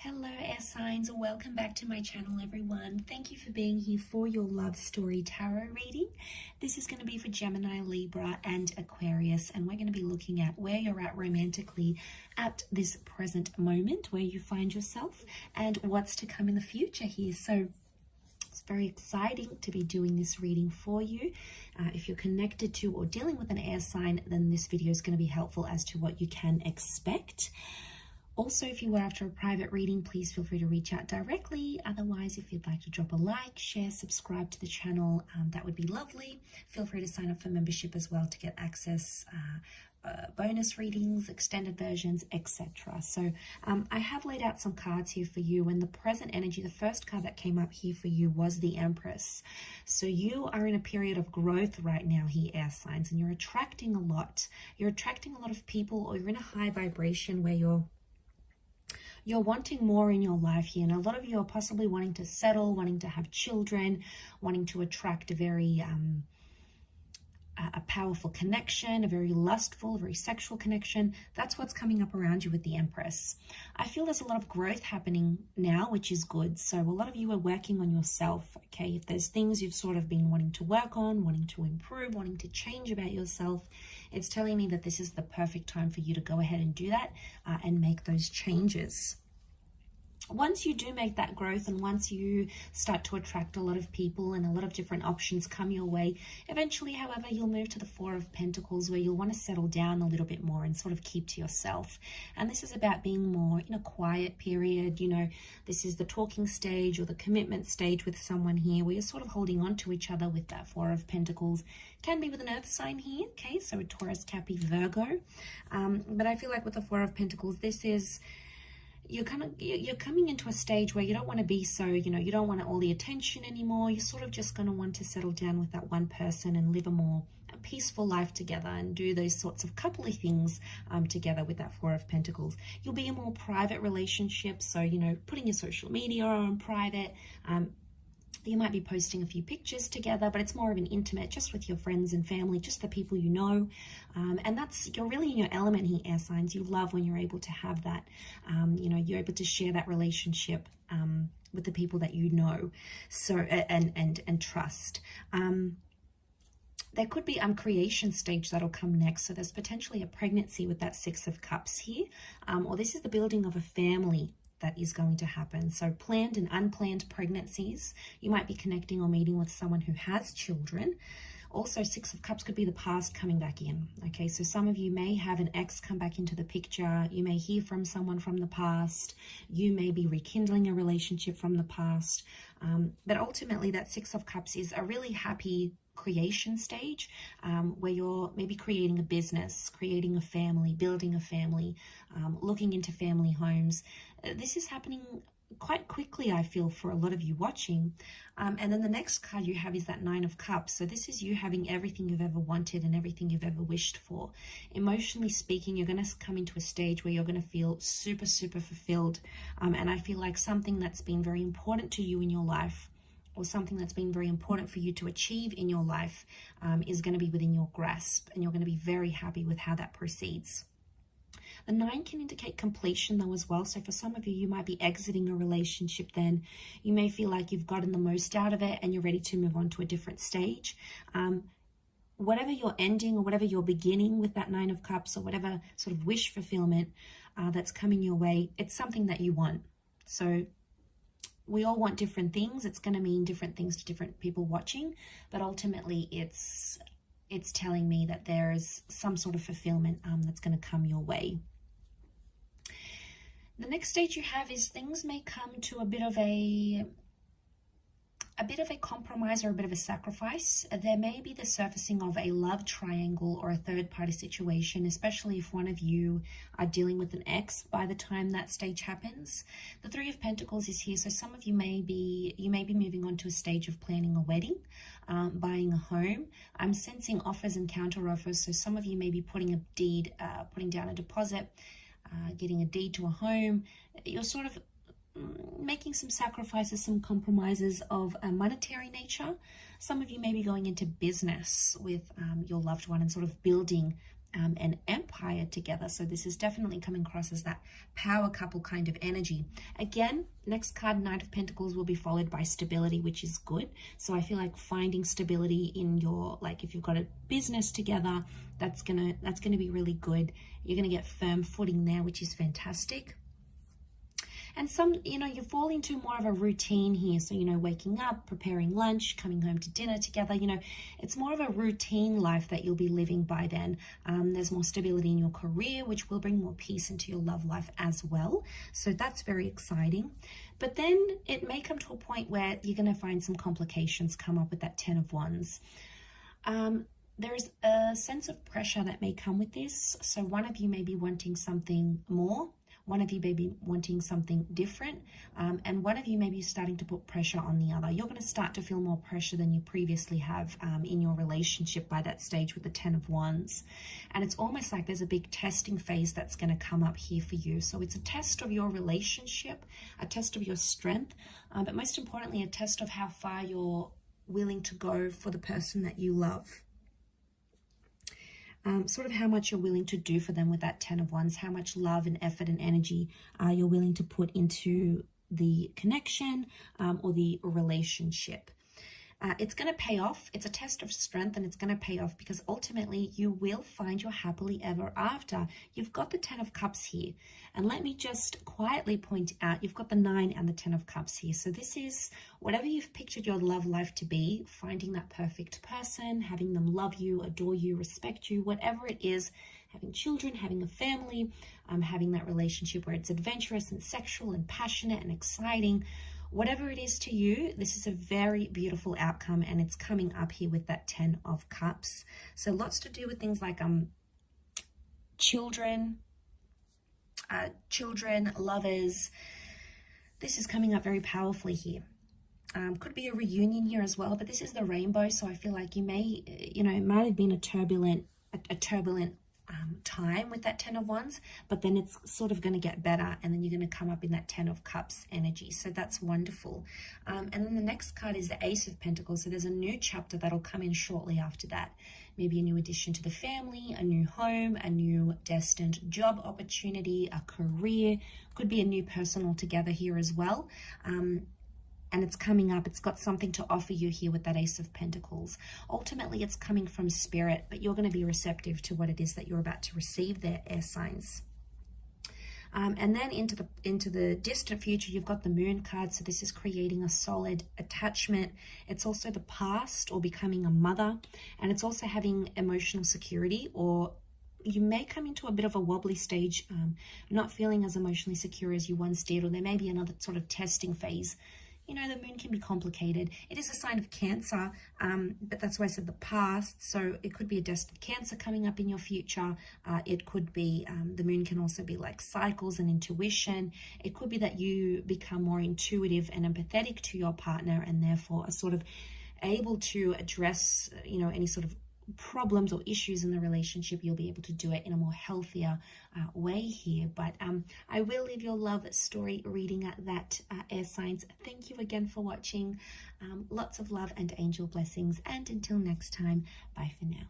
Hello air signs, welcome back to my channel everyone. Thank you for being here for your love story tarot reading. This is going to be for Gemini, Libra and Aquarius, and we're going to be looking at where you're at romantically at this present moment, where you find yourself and what's to come in the future here. So it's very exciting to be doing this reading for you. If you're connected to or dealing with an air sign, then this video is going to be helpful as to what you can expect. Also, if you are after a private reading, please feel free to reach out directly. Otherwise, if you'd like to drop a like, share, subscribe to the channel, that would be lovely. Feel free to sign up for membership as well to get access, bonus readings, extended versions, etc. So I have laid out some cards here for you, and the present energy, the first card that came up here for you was the Empress. So you are in a period of growth right now here, air signs, and you're attracting a lot. You're attracting a lot of people, or you're in a high vibration where you're wanting more in your life here, and a lot of you are possibly wanting to settle, wanting to have children, wanting to attract a very a powerful connection, a very lustful, very sexual connection. That's what's coming up around you with the Empress. I feel there's a lot of growth happening now, which is good. So a lot of you are working on yourself, okay? If there's things you've sort of been wanting to work on, wanting to improve, wanting to change about yourself, it's telling me that this is the perfect time for you to go ahead and do that and make those changes. Once you do make that growth, and once you start to attract a lot of people and a lot of different options come your way, eventually, however, you'll move to the Four of Pentacles, where you'll want to settle down a little bit more and sort of keep to yourself. And this is about being more in a quiet period. You know, this is the talking stage or the commitment stage with someone here, where you're sort of holding on to each other with that Four of Pentacles. Can be with an earth sign here, okay, so a Taurus, Capricorn, Virgo. But I feel like with the Four of Pentacles, this is, you're coming into a stage where you don't want to be so, you don't want all the attention anymore. You're sort of just going to want to settle down with that one person and live a peaceful life together and do those sorts of coupley things together with that Four of Pentacles. You'll be in more private relationships, so, putting your social media on private. You might be posting a few pictures together, but it's more of an intimate, just with your friends and family, just the people you know. And you're really in your element here, air signs. You love when you're able to have that, you're able to share that relationship with the people that you know, so and trust. There could be creation stage that'll come next. So there's potentially a pregnancy with that Six of Cups here, or this is the building of a family that is going to happen. So planned and unplanned pregnancies. You might be connecting or meeting with someone who has children. Also, Six of Cups could be the past coming back in. Okay, so some of you may have an ex come back into the picture. You may hear from someone from the past. You may be rekindling a relationship from the past. But ultimately, that Six of Cups is a really happy creation stage, where you're maybe creating a business, creating a family, building a family, looking into family homes. This is happening quite quickly, I feel, for a lot of you watching. And then the next card you have is that Nine of Cups. So this is you having everything you've ever wanted and everything you've ever wished for. Emotionally speaking, you're going to come into a stage where you're going to feel super, super fulfilled. And I feel like something that's been very important to you in your life, or something that's been very important for you to achieve in your life, is going to be within your grasp, and you're going to be very happy with how that proceeds. The 9 can indicate completion though as well. So for some of you, you might be exiting a relationship then. You may feel like you've gotten the most out of it and you're ready to move on to a different stage. Whatever you're ending or whatever you're beginning with that Nine of Cups, or whatever sort of wish fulfillment that's coming your way, it's something that you want. So we all want different things. It's going to mean different things to different people watching, but ultimately it's telling me that there is some sort of fulfillment that's going to come your way. The next stage you have is things may come to a bit of a compromise or a bit of a sacrifice. There may be the surfacing of a love triangle or a third-party situation, especially if one of you are dealing with an ex by the time that stage happens. The Three of Pentacles is here, so some of you may be moving on to a stage of planning a wedding, buying a home. I'm sensing offers and counter offers, so some of you may be putting down a deposit, getting a deed to a home. You're sort of making some sacrifices, some compromises of a monetary nature. Some of you may be going into business with your loved one and sort of building an empire together. So this is definitely coming across as that power couple kind of energy. Again, next card, Knight of Pentacles, will be followed by stability, which is good. So I feel like finding stability in your, like if you've got a business together, that's gonna be really good. You're gonna get firm footing there, which is fantastic. And some, you fall into more of a routine here. So, waking up, preparing lunch, coming home to dinner together, it's more of a routine life that you'll be living by then. There's more stability in your career, which will bring more peace into your love life as well. So that's very exciting. But then it may come to a point where you're going to find some complications come up with that 10 of Wands. There's a sense of pressure that may come with this. So one of you may be wanting something more. One of you may be wanting something different, and one of you may be starting to put pressure on the other. You're going to start to feel more pressure than you previously have in your relationship by that stage with the 10 of Wands. And it's almost like there's a big testing phase that's going to come up here for you. So it's a test of your relationship, a test of your strength, but most importantly, a test of how far you're willing to go for the person that you love. Sort of how much you're willing to do for them with that 10 of Wands, how much love and effort and energy you're willing to put into the connection or the relationship. It's going to pay off. It's a test of strength, and it's going to pay off because ultimately you will find your happily ever after. You've got the 10 of Cups here. And let me just quietly point out, you've got the 9 and the 10 of Cups here. So this is whatever you've pictured your love life to be, finding that perfect person, having them love you, adore you, respect you, whatever it is, having children, having a family, having that relationship where it's adventurous and sexual and passionate and exciting. Whatever it is to you, this is a very beautiful outcome, and it's coming up here with that 10 of Cups. So lots to do with things like children, lovers. This is coming up very powerfully here. Could be a reunion here as well, but this is the rainbow, so I feel like you may, it might have been a turbulent time with that 10 of Wands, but then it's sort of going to get better, and then you're going to come up in that 10 of Cups energy. So that's wonderful. And then the next card is the Ace of Pentacles. So there's a new chapter that'll come in shortly after that. Maybe a new addition to the family, a new home, a new destined job opportunity, a career. Could be a new person altogether here as well. And it's coming up. It's got something to offer you here with that Ace of Pentacles. Ultimately, it's coming from spirit, but you're going to be receptive to what it is that you're about to receive there, air signs. And then into the distant future, you've got the Moon card. So this is creating a solid attachment. It's also the past or becoming a mother. And it's also having emotional security, or you may come into a bit of a wobbly stage, not feeling as emotionally secure as you once did, or there may be another sort of testing phase. The moon can be complicated. It is a sign of Cancer, but that's why I said the past. So it could be a destined Cancer coming up in your future. It could be, the moon can also be like cycles and intuition. It could be that you become more intuitive and empathetic to your partner, and therefore are sort of able to address, any sort of problems or issues in the relationship. You'll be able to do it in a more healthier way here. But I will leave your love story reading at that, air signs. Thank you again for watching. Lots of love and angel blessings, and until next time, bye for now.